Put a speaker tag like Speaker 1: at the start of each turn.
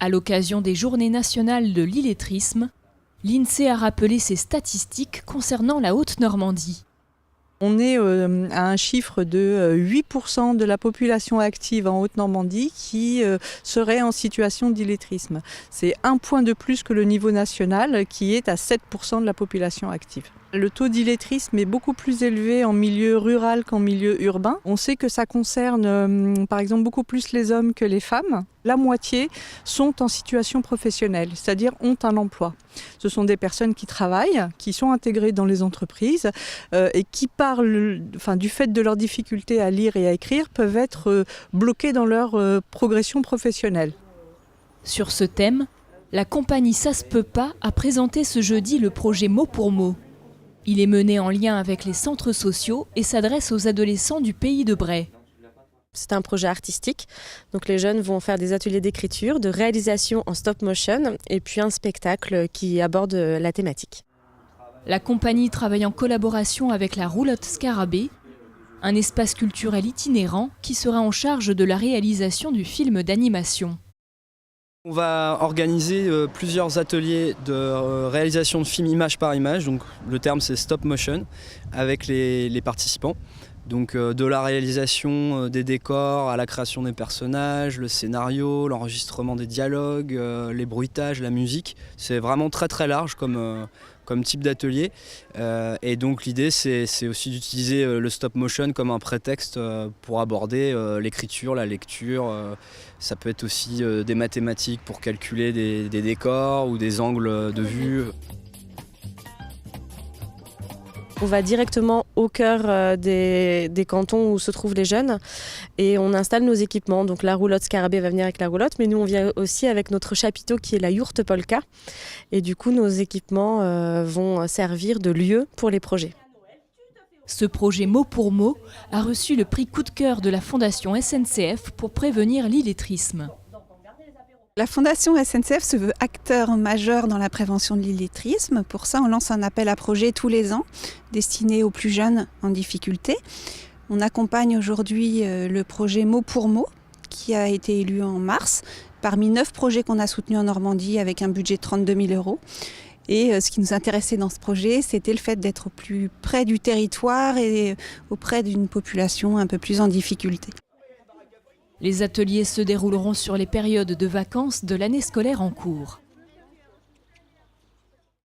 Speaker 1: À l'occasion des Journées nationales de l'illettrisme, l'INSEE a rappelé ses statistiques concernant la Haute-Normandie.
Speaker 2: On est à un chiffre de 8% de la population active en Haute-Normandie qui serait en situation d'illettrisme. C'est un point de plus que le niveau national qui est à 7% de la population active. Le taux d'illettrisme est beaucoup plus élevé en milieu rural qu'en milieu urbain. On sait que ça concerne par exemple beaucoup plus les hommes que les femmes. La moitié sont en situation professionnelle, c'est-à-dire ont un emploi. Ce sont des personnes qui travaillent, qui sont intégrées dans les entreprises et qui, du fait de leur difficulté à lire et à écrire, peuvent être bloquées dans leur progression professionnelle.
Speaker 1: Sur ce thème, la compagnie Ça se peut pas a présenté ce jeudi le projet Mot pour Mot. Il est mené en lien avec les centres sociaux et s'adresse aux adolescents du pays de Bray.
Speaker 3: C'est un projet artistique, donc les jeunes vont faire des ateliers d'écriture, de réalisation en stop motion et puis un spectacle qui aborde la thématique.
Speaker 1: La compagnie travaille en collaboration avec la Roulotte Scarabée, un espace culturel itinérant qui sera en charge de la réalisation du film d'animation.
Speaker 4: On va organiser plusieurs ateliers de réalisation de films image par image, donc le terme c'est stop motion, avec les participants. Donc de la réalisation des décors à la création des personnages, le scénario, l'enregistrement des dialogues, les bruitages, la musique. C'est vraiment très très large comme type d'atelier. Et donc l'idée c'est aussi d'utiliser le stop motion comme un prétexte pour aborder l'écriture, la lecture. Ça peut être aussi des mathématiques pour calculer des décors ou des angles de vue.
Speaker 3: On va directement au cœur des cantons où se trouvent les jeunes et on installe nos équipements. Donc la roulotte Scarabée va venir avec la roulotte, mais nous on vient aussi avec notre chapiteau qui est la yourte polka. Et du coup nos équipements vont servir de lieu pour les projets.
Speaker 1: Ce projet Mot pour Mot a reçu le prix coup de cœur de la Fondation SNCF pour prévenir l'illettrisme.
Speaker 5: La Fondation SNCF se veut acteur majeur dans la prévention de l'illettrisme. Pour ça, on lance un appel à projet tous les ans, destiné aux plus jeunes en difficulté. On accompagne aujourd'hui le projet Mot pour Mot, qui a été élu en mars, parmi 9 projets qu'on a soutenus en Normandie avec un budget de 32 000 €. Et ce qui nous intéressait dans ce projet, c'était le fait d'être au plus près du territoire et auprès d'une population un peu plus en difficulté.
Speaker 1: Les ateliers se dérouleront sur les périodes de vacances de l'année scolaire en cours.